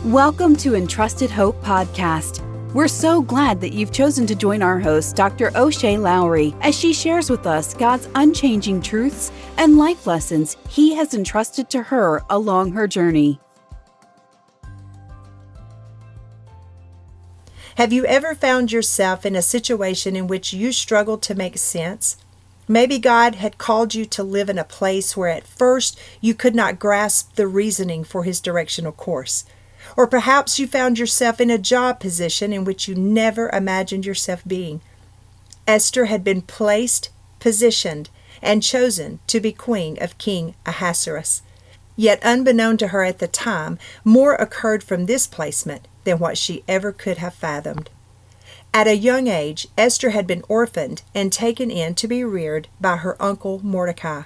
Welcome to Entrusted Hope Podcast. We're so glad that you've chosen to join our host, Dr. O'Shea Lowry, as she shares with us God's unchanging truths and life lessons He has entrusted to her along her journey. Have you ever found yourself in a situation in which you struggled to make sense? Maybe God had called you to live in a place where at first you could not grasp the reasoning for His directional course. Or perhaps you found yourself in a job position in which you never imagined yourself being. Esther had been placed, positioned, and chosen to be queen of King Ahasuerus. Yet unbeknown to her at the time, more occurred from this placement than what she ever could have fathomed. At a young age, Esther had been orphaned and taken in to be reared by her uncle Mordecai.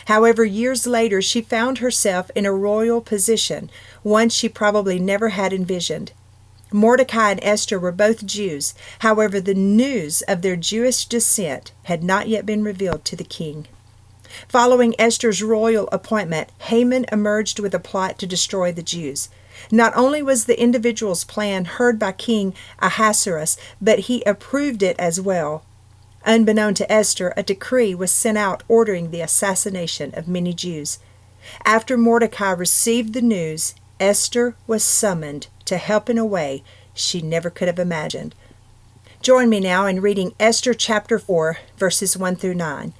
However, years later, she found herself in a royal position, one she probably never had envisioned. Mordecai and Esther were both Jews. However, the news of their Jewish descent had not yet been revealed to the king. Following Esther's royal appointment, Haman emerged with a plot to destroy the Jews. Not only was the individual's plan heard by King Ahasuerus, but he approved it as well. Unbeknown to Esther, a decree was sent out ordering the assassination of many Jews. After Mordecai received the news, Esther was summoned to help in a way she never could have imagined. Join me now in reading Esther chapter 4, verses 1 through 9.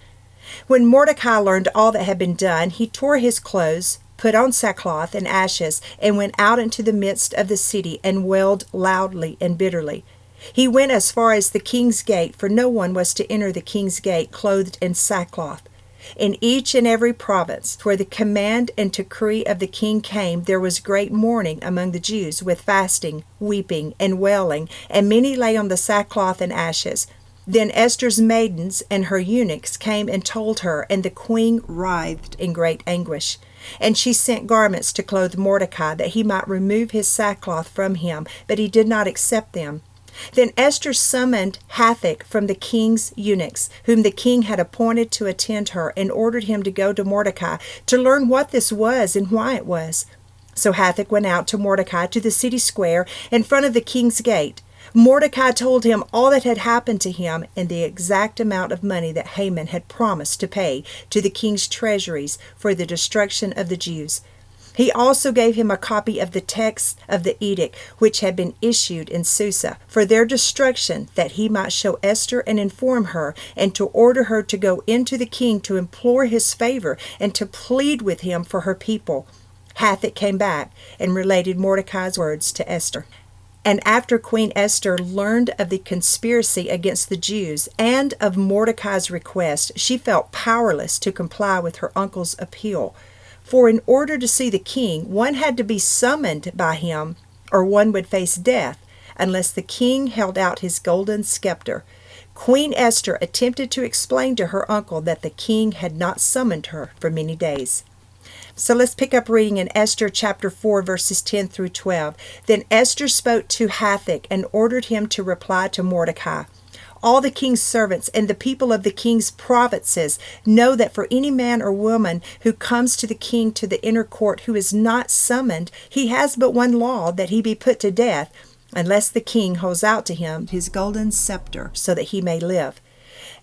When Mordecai learned all that had been done, he tore his clothes, put on sackcloth and ashes, and went out into the midst of the city and wailed loudly and bitterly. He went as far as the king's gate, for no one was to enter the king's gate clothed in sackcloth. In each and every province where the command and decree of the king came, there was great mourning among the Jews, with fasting, weeping, and wailing, and many lay on the sackcloth and ashes. Then Esther's maidens and her eunuchs came and told her, and the queen writhed in great anguish. And she sent garments to clothe Mordecai, that he might remove his sackcloth from him, but he did not accept them. Then Esther summoned Hathach from the king's eunuchs, whom the king had appointed to attend her, and ordered him to go to Mordecai to learn what this was and why it was. So Hathach went out to Mordecai to the city square in front of the king's gate. Mordecai told him all that had happened to him and the exact amount of money that Haman had promised to pay to the king's treasuries for the destruction of the Jews. He also gave him a copy of the text of the edict which had been issued in Susa for their destruction, that he might show Esther and inform her, and to order her to go into the king to implore his favor and to plead with him for her people. Hathach came back and related Mordecai's words to Esther. And after Queen Esther learned of the conspiracy against the Jews and of Mordecai's request, she felt powerless to comply with her uncle's appeal. For in order to see the king, one had to be summoned by him, or one would face death, unless the king held out his golden scepter. Queen Esther attempted to explain to her uncle that the king had not summoned her for many days. So let's pick up reading in Esther chapter 4, verses 10 through 12. Then Esther spoke to Hathach and ordered him to reply to Mordecai. All the king's servants and the people of the king's provinces know that for any man or woman who comes to the king to the inner court who is not summoned, he has but one law, that he be put to death, unless the king holds out to him his golden scepter, so that he may live.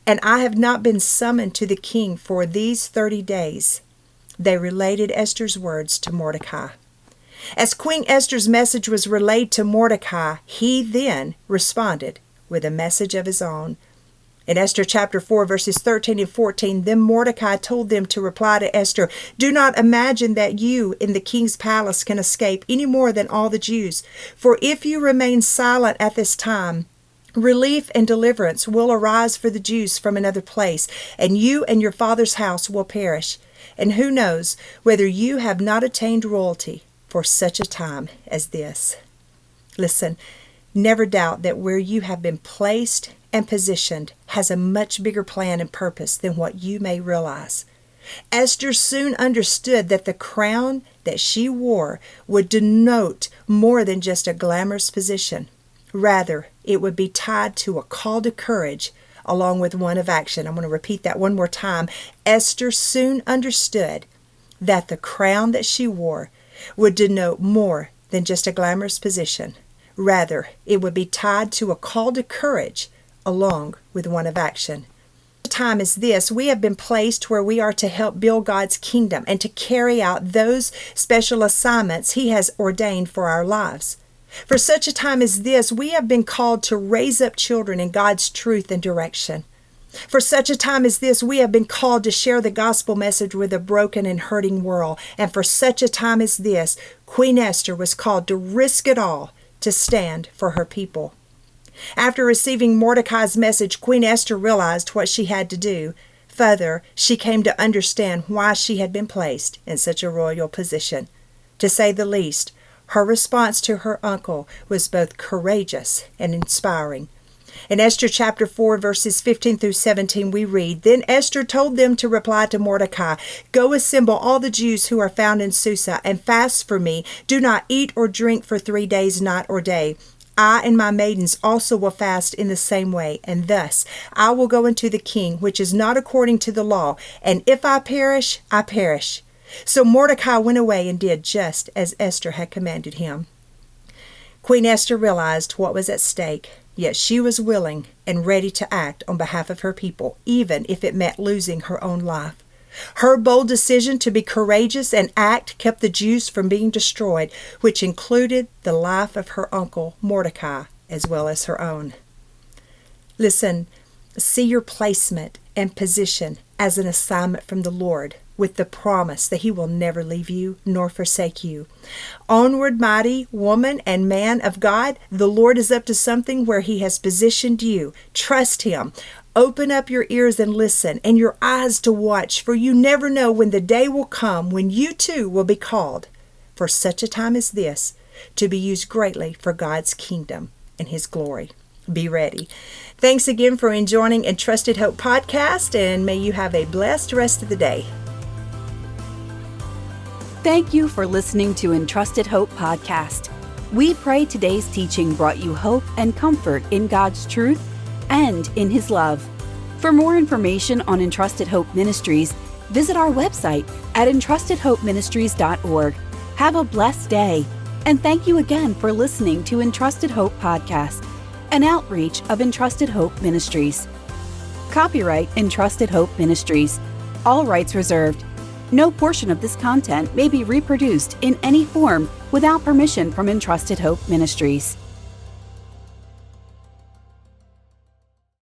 And I have not been summoned to the king for these 30 days. They related Esther's words to Mordecai. As Queen Esther's message was relayed to Mordecai, he then responded with a message of his own. In Esther chapter 4, verses 13 and 14, then Mordecai told them to reply to Esther, "Do not imagine that you in the king's palace can escape any more than all the Jews. For if you remain silent at this time, relief and deliverance will arise for the Jews from another place, and you and your father's house will perish. And who knows whether you have not attained royalty for such a time as this." Listen, never doubt that where you have been placed and positioned has a much bigger plan and purpose than what you may realize. Esther soon understood that the crown that she wore would denote more than just a glamorous position. Rather, it would be tied to a call to courage along with one of action. I'm going to repeat that one more time. Esther soon understood that the crown that she wore would denote more than just a glamorous position. Rather, it would be tied to a call to courage along with one of action. Time as this, we have been placed where we are to help build God's kingdom and to carry out those special assignments He has ordained for our lives. For such a time as this, we have been called to raise up children in God's truth and direction. For such a time as this, we have been called to share the gospel message with a broken and hurting world. And for such a time as this, Queen Esther was called to risk it all to stand for her people. After receiving Mordecai's message, Queen Esther realized what she had to do. Further, she came to understand why she had been placed in such a royal position. To say the least, her response to her uncle was both courageous and inspiring. In Esther chapter 4, verses 15 through 17, we read, "Then Esther told them to reply to Mordecai, 'Go assemble all the Jews who are found in Susa, and fast for me. Do not eat or drink for 3 days, night or day. I and my maidens also will fast in the same way, and thus I will go unto the king, which is not according to the law, and if I perish, I perish.' So Mordecai went away and did just as Esther had commanded him." Queen Esther realized what was at stake, yet she was willing and ready to act on behalf of her people, even if it meant losing her own life. Her bold decision to be courageous and act kept the Jews from being destroyed, which included the life of her uncle Mordecai as well as her own. Listen, see your placement and position as an assignment from the Lord, with the promise that He will never leave you nor forsake you. Onward, mighty woman and man of God, the Lord is up to something where He has positioned you. Trust Him. Open up your ears and listen, and your eyes to watch, for you never know when the day will come when you too will be called, for such a time as this, to be used greatly for God's kingdom and His glory. Be ready. Thanks again for joining Entrusted Hope Podcast, and may you have a blessed rest of the day. Thank you for listening to Entrusted Hope Podcast. We pray today's teaching brought you hope and comfort in God's truth and in His love. For more information on Entrusted Hope Ministries, visit our website at entrustedhopeministries.org. Have a blessed day, and thank you again for listening to Entrusted Hope Podcast, an outreach of Entrusted Hope Ministries. Copyright Entrusted Hope Ministries. All rights reserved. No portion of this content may be reproduced in any form without permission from Entrusted Hope Ministries.